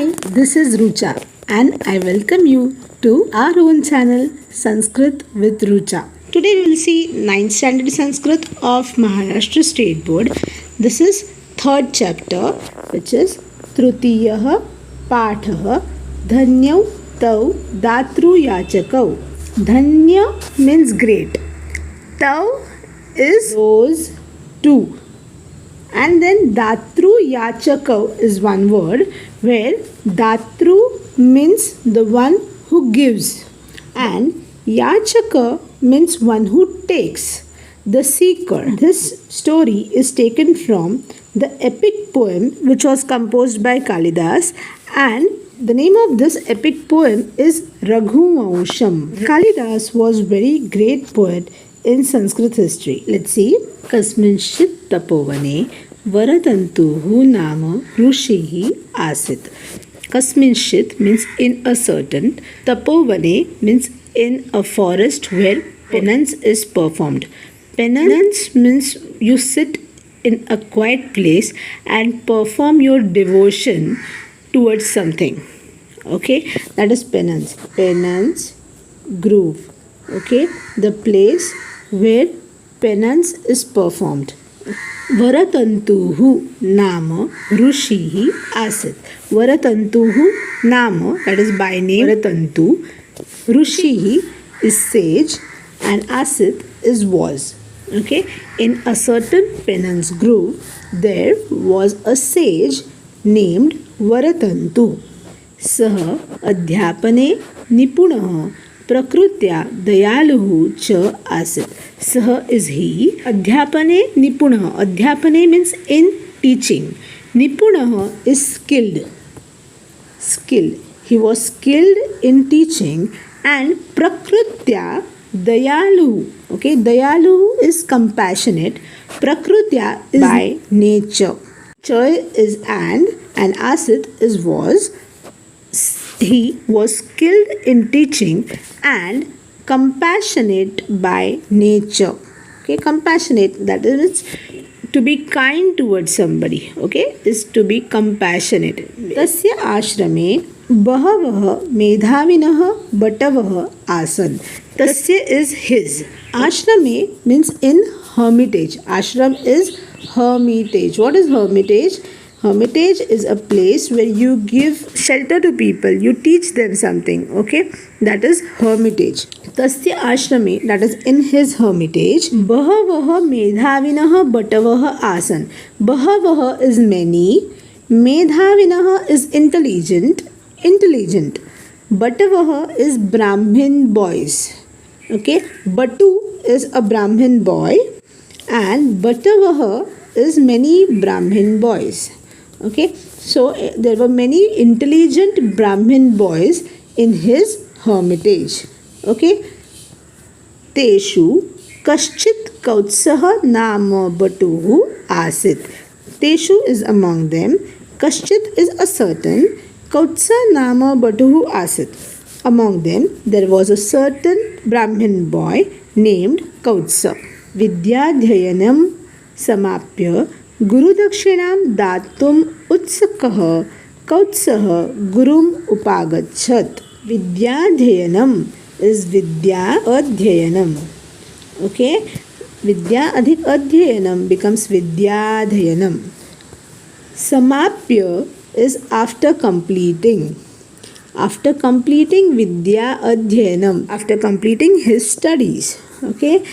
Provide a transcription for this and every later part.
Hi, this is Rucha and I welcome you to our own channel Sanskrit with Rucha. Today we will see 9th standard Sanskrit of Maharashtra State Board. This is third chapter, which is Trutiyah Pathah Dhanyau Tau Datru Yachakau. Dhanya means great. Tau is those two. And then Datru Yachakau is one word where Datru means the one who gives and Yachaka means one who takes, the seeker. This story is taken from the epic poem which was composed by Kalidas, and the name of this epic poem is Raghuvansham. Kalidas was very great poet in Sanskrit history. Let's see. Kasminchit tapovane varatantuhu nama rushihi asit. Kasminchit means in a certain. Tapovane means in a forest where penance is performed. Penance means you sit in a quiet place and perform your devotion towards something. Okay, that is penance. Penance, groove. Okay, the place where penance is performed. Varatantuhu nama rushihi asit. Varatantuhu nama, that is by name Varatantu. Rushihi is sage and asit is was. Okay, in a certain penance grove there was a sage named Varatantu. Sah adhyapane nipunah प्रकृत्या दयालुः च आसीत्. सह is he. अध्यापने निपुणः. अध्यापने means in teaching. निपुणः is skilled. Skilled. He was skilled in teaching. And prakrutya dayalu. Okay, dayalu is compassionate. Prakrutya is by nature. Cha is and asit is was. He was skilled in teaching and compassionate by nature. Okay, compassionate, that is to be kind towards somebody. Okay, is to be compassionate. Tasya ashrame bahavaha medhavinah batavah asan. Tasya is his. Ashrame means in hermitage. Ashram is hermitage. What is hermitage? Hermitage is a place where you give shelter to people, you teach them something, okay? That is hermitage. Tasya ashrame, that is in his hermitage. Bahavaha medhavinah batavaha asan. Bahavaha is many. Medhavinah is intelligent. Batavaha is Brahmin boys. Okay? Batu is a Brahmin boy and Batavaha is many Brahmin boys. Okay, so there were many intelligent Brahmin boys in his hermitage. Okay, Teshu Kaschit Kautsah Nama Batuhu Asit. Teshu is among them. Kaschit is a certain. Kautsa Nama Batuhu Asit. Among them there was a certain Brahmin boy named Kautsa. Vidyadhyayanam Samapya Gurudakshinam datum utsakah Kautsah gurum upagachat. Vidyadhyayanam is Vidya Adhyayanam. Okay, Vidya adhik Adhyayanam becomes Vidyadhyayanam. Samapya is after completing. After completing Vidya Adhyayanam, after completing his studies. Okay,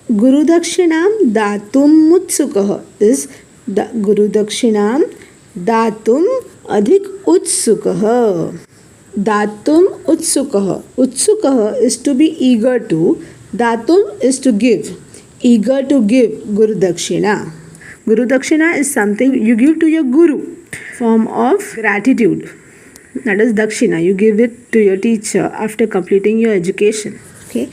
Guru Dakshinam Datum Utsukah is the Guru Dakshinam Datum Adhik Utsukah. Datum Utsukah. Utsukah is to be eager to. Datum is to give. Eager to give Guru Dakshina. Guru Dakshina is something you give to your Guru. Form of gratitude. That is Dakshina. You give it to your teacher after completing your education. Okay.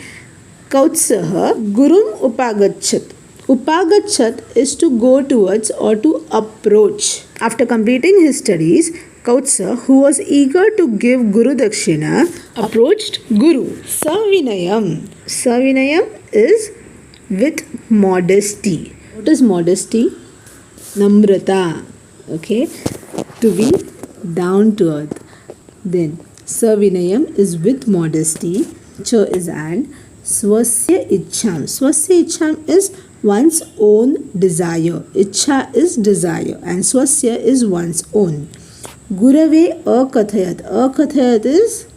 Kautsah gurum upagachat. Upagachat is to go towards or to approach. After completing his studies, Kautsa, who was eager to give Guru Dakshina, approached Guru. Savinayam. Savinayam is with modesty. What is modesty? Namrata. Okay. To be down to earth. Then Savinayam is with modesty. Cha is and. Swasya Ichham. Swasya Ichham is one's own desire. Ichha is desire and Swasya is one's own. Gurave Akathayat. Akathayat is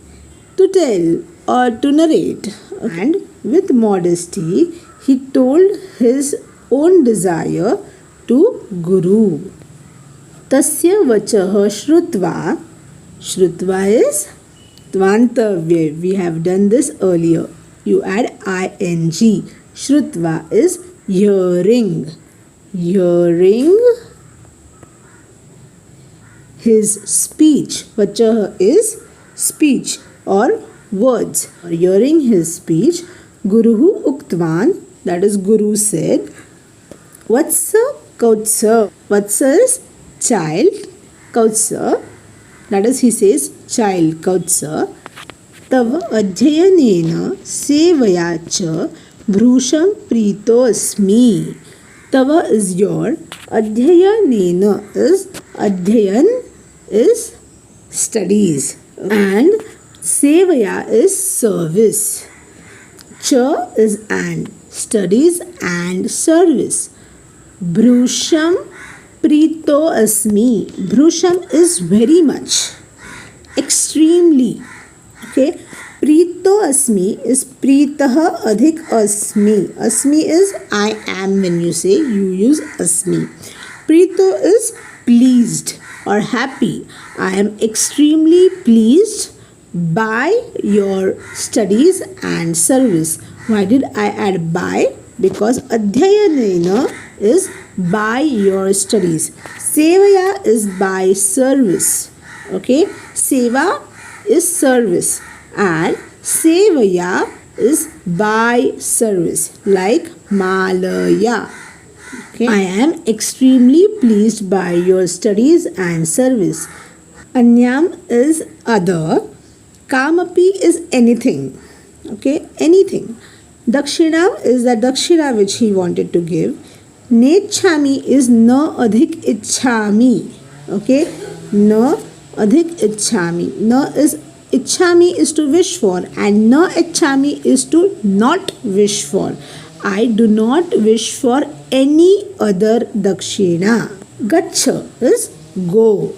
to tell or to narrate. And with modesty, he told his own desire to Guru. Tasya Vachaha Shrutva. Shrutva is Tvantavya. We have done this earlier. You add ing. Shrutva is hearing. Hearing his speech. Vachaha is speech or words. Hearing his speech, Guruhu Uktvan, that is Guru said, Vatsa Kautsa. Vatsa is child. Kautsa, that is he says child. Kautsa. Tava adhyayanena sevaya cha bhrusham prito-asmi. Tava is your. Adhyayanena is adhyayan is studies and sevaya is service. Cha is and studies and service. Bhrusham prito-asmi. Bhrusham is very much, extremely. Okay, Prito Asmi is Pritaha Adhik Asmi. Asmi is I am. When you say, you use Asmi. Prito is pleased or happy. I am extremely pleased by your studies and service. Why did I add by? Because Adhyayanena is by your studies. Sevaya is by service. Okay, Seva is service and Sevaya is by service, like Malaya. Okay. I am extremely pleased by your studies and service. Anyam is other. Kamapi is anything. Okay, anything. Dakshinam is the dakshina which he wanted to give. Nechami is na adhik ichhami. Okay, na adhik ichhami. Na is ichhami is to wish for and na ichhami is to not wish for. I do not wish for any other dakshina. Gacha is go.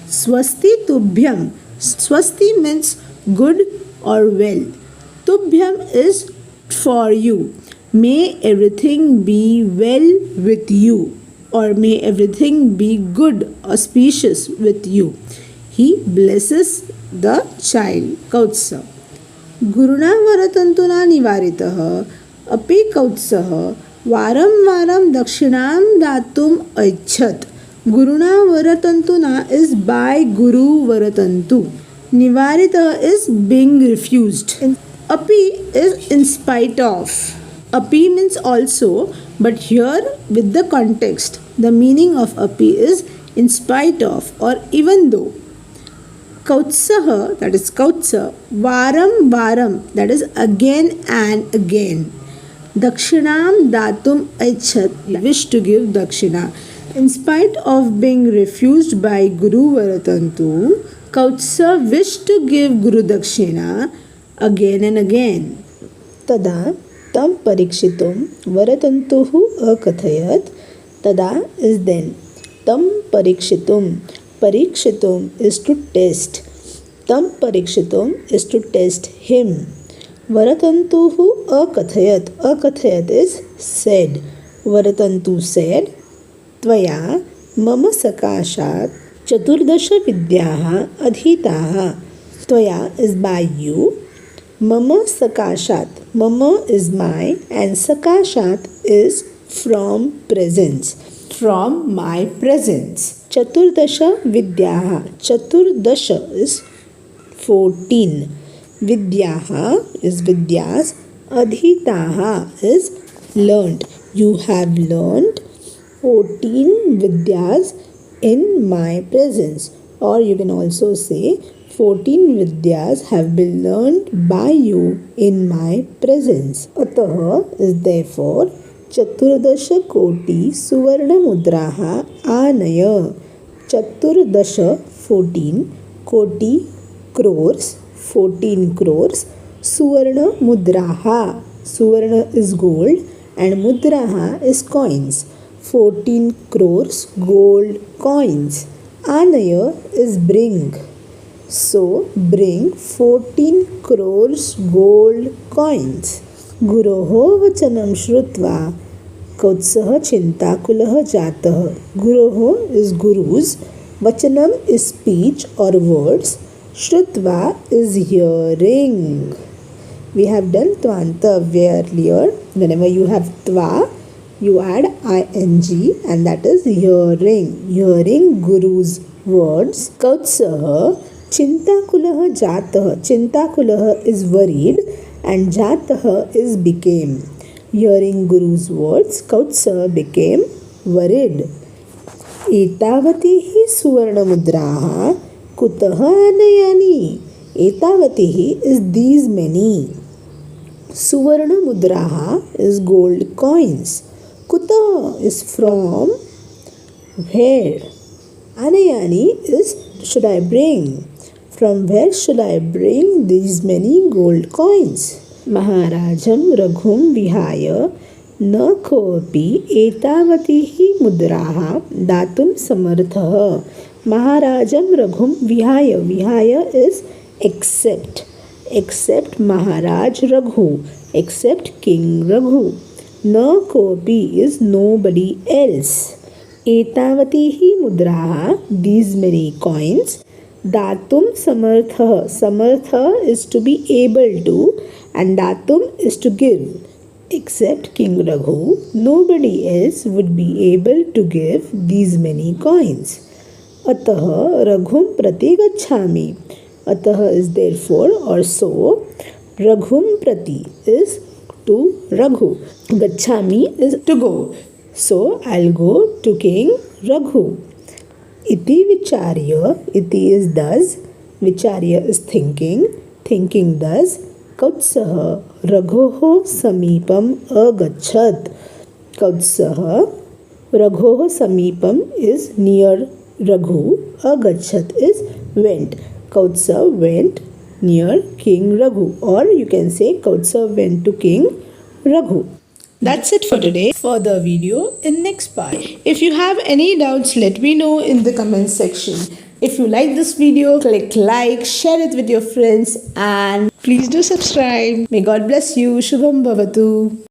Swasti tubhyam. Swasti means good or well. Tubhyam is for you. May everything be well with you, or may everything be good, auspicious with you. He blesses the child. Kautsa. Guruna varatantuna nivaritaha api kautsaha varam varam dakshinam datum aichat. Guruna varatantuna is by Guru varatantu. Nivarita is being refused. Api is in spite of. Api means also, but here with the context, the meaning of api is in spite of or even though. Kautsaha, that is kautsa, varam varam, that is again and again. Dakshinam datum aichat, wish to give dakshina. In spite of being refused by Guru Varatantu, Kautsa wished to give Guru Dakshina again and again. Tada tam parikshitum Varatantuhu akathayat. Tada is then. Tam parikshitum. Parikshitum is to test. Tam parikshitum is to test him. Varatantuhu akathayat. Akathayat is said. Varatantu said, Tvaya mama sakashat chaturdasha vidyaha adhitaha. Tvaya is by you. Mama sakashat. Mama is my and sakashat is from presence. From my presence. Chaturdasha vidyaha. Chaturdasha is 14. Vidyaha is vidyas. Adhitaha is learned. You have learned 14 vidyas in my presence, or you can also say 14 vidyas have been learned by you in my presence. Ataha is therefore Chaturdasha koti suvarna mudraha anaya. चतुर्दश 14, कोटि crores 14 crores, Suvarna Mudraha, Suvarna is gold and Mudraha is coins, 14 crores gold coins. Anaya is bring, so bring 14 crores gold coins. गुरोः वचनं श्रुत्वा कौत्सः चिन्ताकुलः जातः. गुरोः is gurus, vachanam is speech or words, shrutva is hearing. We have done tvanta earlier. Whenever you have tva, you add ing and that is hearing. Hearing guru's words. Kautsah chintakulah jatah. Chintakulah is worried and jatah is became. Hearing guru's words, Kautsah became worried. एतावती ही सुवर्णमुद्राः कुतः आनयानि. Etavati is these many. Suvarnamudraha is gold coins. Kuta is from where. Anayani is should I bring. From where should I bring these many gold coins? Maharajam Raghum Vihaya न कोऽपि एतावतीः मुद्राः दातुं समर्थः. महाराजं रघुं विहाय. विहाय is except Maharaj Raghu, except King Raghu. न कोऽपि is nobody else. एतावतीः मुद्राः these many coins. दातुं समर्थः. समर्थः is to be able to and datum is to give. Except King Raghu, nobody else would be able to give these many coins. Atah Raghum prati gacchami. Atah is therefore or so. Raghum prati is to Raghu. Gacchami is to go. So I'll go to King Raghu. Iti vicharya. Iti is thus. Vicharya is thinking. Thinking thus. Kautsah Raghoh Samipam Agachat. Kautsah Raghoh Samipam is near Raghu. Agachat is went. Kautsah went near King Raghu, or you can say Kautsah went to King Raghu. That's it for today. Further video in next part. If you have any doubts, let me know in the comment section. If you like this video, click like, share it with your friends and please do subscribe. May God bless you. Shubham Bhavatu.